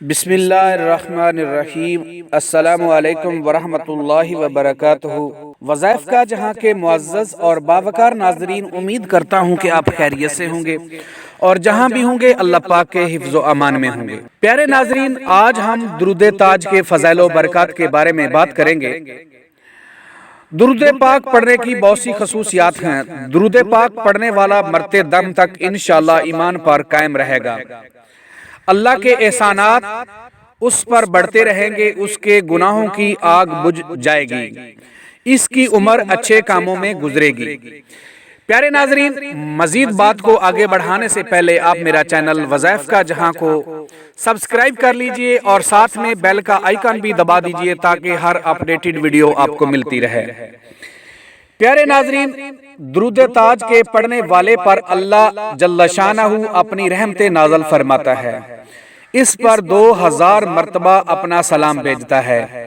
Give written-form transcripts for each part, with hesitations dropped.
بسم اللہ الرحمن الرحیم۔ السلام علیکم ورحمۃ اللہ وبرکاتہ۔ وظائف کا جہاں کے معزز اور باوقار ناظرین، امید کرتا ہوں کہ آپ خیریت سے ہوں گے اور جہاں بھی ہوں گے اللہ پاک کے حفظ و امان میں ہوں گے۔ پیارے ناظرین، آج ہم درود تاج کے فضائل و برکات کے بارے میں بات کریں گے۔ درود پاک پڑھنے کی بہت سی خصوصیات ہیں۔ درود پاک پڑھنے والا مرتے دم تک انشاءاللہ ایمان پر قائم رہے گا۔ اللہ کے احسانات اس پر بڑھتے رہیں گے، اس کے گناہوں کی آگ بجھ جائے گی، اس کی عمر اچھے کاموں میں گزرے گی۔ پیارے ناظرین، مزید بات کو آگے بڑھانے سے پہلے آپ میرا چینل وظائف کا جہاں کو سبسکرائب کر لیجئے اور ساتھ میں بیل کا آئیکن بھی دبا دیجئے تاکہ ہر اپڈیٹڈ ویڈیو آپ کو ملتی رہے۔ پیارے ناظرین، درود تاج کے پڑھنے والے پر اللہ جل شانہ اپنی رحمتیں نازل فرماتا ہے، اس پر 2000 مرتبہ اپنا سلام بھیجتا ہے،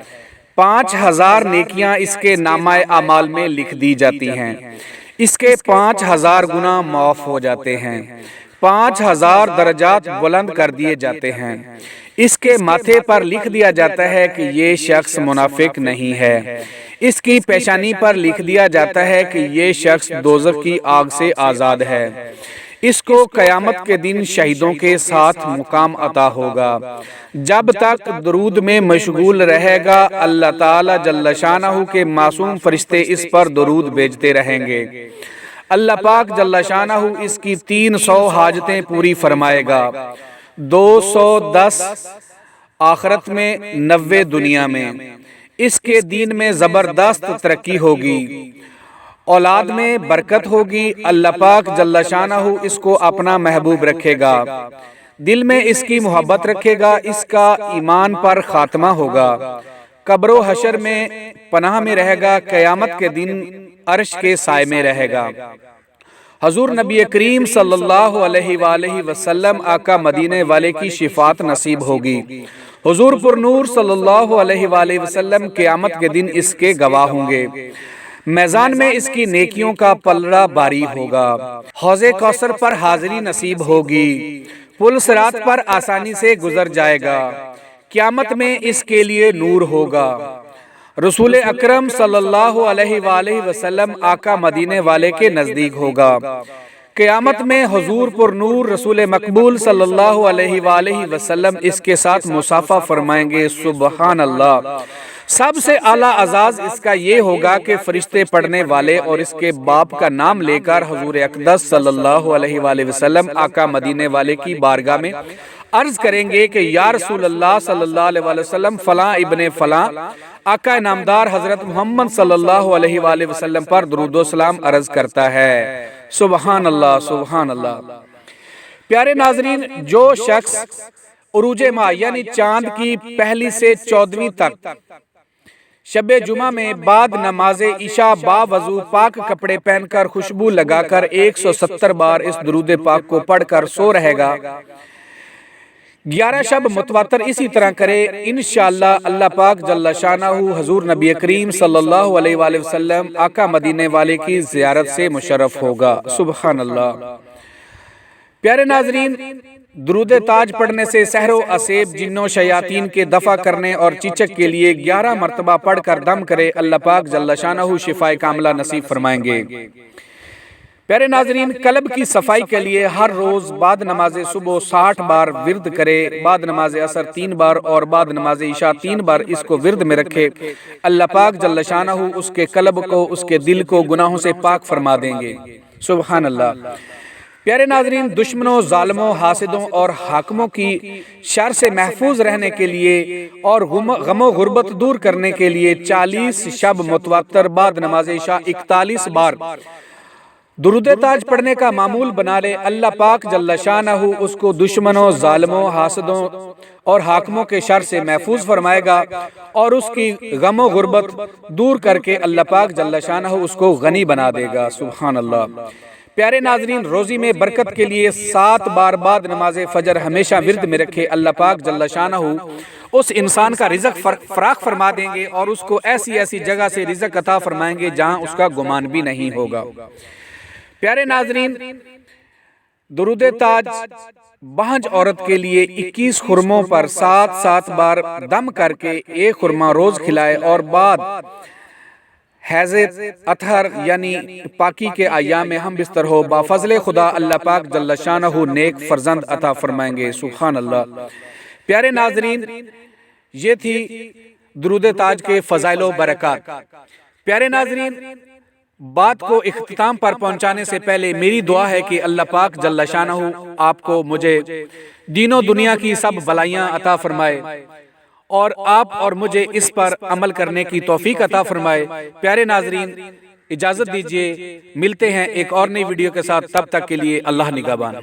5000 نیکیاں اس کے نامہ اعمال میں لکھ دی جاتی ہیں، اس کے 5000 گناہ معاف ہو جاتے ہیں، 5000 درجات بلند کر دیے جاتے ہیں، اس کے ماتھے پر لکھ دیا جاتا ہے کہ یہ شخص منافق نہیں ہے، اس کی پیشانی پر لکھ دیا جاتا ہے کہ یہ شخص دوزخ کی آگ سے آزاد ہے، اس کو قیامت کے دن شہیدوں کے ساتھ مقام عطا ہوگا۔ جب تک درود میں مشغول رہے گا، اللہ تعالی جل شانہ کے معصوم فرشتے اس پر درود بھیجتے رہیں گے۔ اللہ پاک جل شانہ اس کی 300 حاجتیں پوری فرمائے گا، 210 آخرت میں، 90 دنیا میں۔ اس کے دین میں زبردست ترقی ہوگی، اولاد میں برکت ہوگی، اللہ پاک جل شانہ اس کو اپنا محبوب رکھے گا، دل میں اس کی محبت رکھے گا، اس کا ایمان پر خاتمہ ہوگا، قبر و حشر میں پناہ میں رہے گا، قیامت کے دن عرش کے سائے میں رہے گا۔ حضور نبی کریم صلی اللہ علیہ وآلہ وسلم آقا مدینے والے کی شفاعت نصیب ہوگی۔ حضور پر نور صلی اللہ علیہ وآلہ وسلم قیامت کے دن اس کے گواہ ہوں گے، میزان میں اس کی نیکیوں کا پلڑا باری ہوگا، حوض کوثر پر حاضری نصیب ہوگی، پل صراط پر آسانی سے گزر جائے گا، قیامت میں اس کے لیے نور ہوگا۔ رسول اکرم صلی اللہ علیہ وآلہ وسلم آقا مدینے والے کے نزدیک ہوگا، قیامت میں حضور پر نور رسول مقبول صلی اللہ علیہ وآلہ وسلم اس کے ساتھ مصافحہ فرمائیں گے۔ سبحان اللہ۔ سب سے اعلیٰ اعزاز اس کا یہ ہوگا کہ فرشتے پڑھنے والے اور اس کے باپ کا نام لے کر حضور اقدس صلی اللہ علیہ وآلہ وسلم آقا مدینے والے کی بارگاہ میں عرض کریں گے کہ یا رسول اللہ صلی اللہ علیہ وآلہ وسلم، فلاں ابن فلاں آقا نامدار حضرت محمد صلی اللہ علیہ وآلہ وسلم پر درود و سلام عرض کرتا ہے۔ سبحان اللہ، سبحان اللہ۔ پیارے ناظرین، جو شخص عروج ماہ یعنی چاند کی پہلی سے 14ویں تک شب جمعہ میں بعد نماز عشاء با وضو پاک کپڑے پہن کر خوشبو لگا کر 170 بار اس درود پاک کو پڑھ کر سو رہے گا، 11 شب متواتر اسی طرح کرے، انشاءاللہ اللہ پاک جل شانہ حضور نبی کریم صلی اللہ علیہ وآلہ وسلم آقا مدینے والے کی زیارت سے مشرف ہوگا۔ سبحان اللہ۔ پیارے ناظرین، درود تاج پڑھنے سے سحر و عصیب، جنوں شیاطین کے دفع کرنے اور چیچک کے لیے 11 مرتبہ پڑھ کر دم کرے، اللہ پاک جل شانہ شفائے کاملہ نصیب فرمائیں گے۔ پیارے ناظرین، قلب کی صفائی کے لیے ہر روز بعد نماز صبح 60 بار ورد کرے، بعد نماز عصر 3 بار اور بعد نماز عشاء 3 بار اس کو ورد میں رکھے، اللہ پاک جل شانہ اس کے قلب کو، اس کے دل کو گناہوں سے پاک فرما دیں گے۔ سبحان اللہ۔ پیارے ناظرین، دشمنوں، ظالموں، حاسدوں اور حاکموں کی شر سے محفوظ رہنے کے لیے اور غم و غربت دور کرنے کے لیے 40 شب متواتر بعد نماز عشاء 41 بار درود تاج پڑھنے کا معمول بنا لے، اللہ پاک جل شانہ اس کو دشمنوں، ظالموں، حاسدوں اور حاکموں کے شر سے محفوظ فرمائے گا اور اس کی غم و غربت دور کر کے اللہ پاک جل شانہ اس کو غنی بنا دے گا۔ سبحان اللہ۔ پیارے ناظرین، روزی میں برکت کے لیے 7 بار بعد نماز فجر ہمیشہ ورد میں رکھے، اللہ پاک جل شانہ اس انسان کا رزق فراخ فرما دیں گے اور اس کو ایسی ایسی جگہ سے رزق عطا فرمائیں گے جہاں اس کا گمان بھی نہیں ہوگا۔ پیارے ناظرین، درود تاج بہنج عورت کے لیے 21 خرموں پر 7 بار دم کر کے ایک خرما روز کھلائے اور بعد حیض اطہر یعنی پاکی کے ایام میں ہم بستر ہو، بفضل خدا اللہ پاک جل شانہ نیک فرزند عطا فرمائیں گے۔ سبحان اللہ۔ پیارے ناظرین، یہ تھی درود تاج کے فضائل و برکات۔ پیارے ناظرین، بات کو اختتام پر پہنچانے سے پہلے میری دعا ہے کہ اللہ پاک جل شانہ آپ کو مجھے دین و دنیا کی سب بلائیاں عطا فرمائے اور آپ اور مجھے اس پر عمل کرنے کی توفیق عطا فرمائے۔ پیارے ناظرین، اجازت دیجیے، ملتے ہیں ایک اور نئی ویڈیو کے ساتھ، تب تک کے لیے اللہ نگہبان۔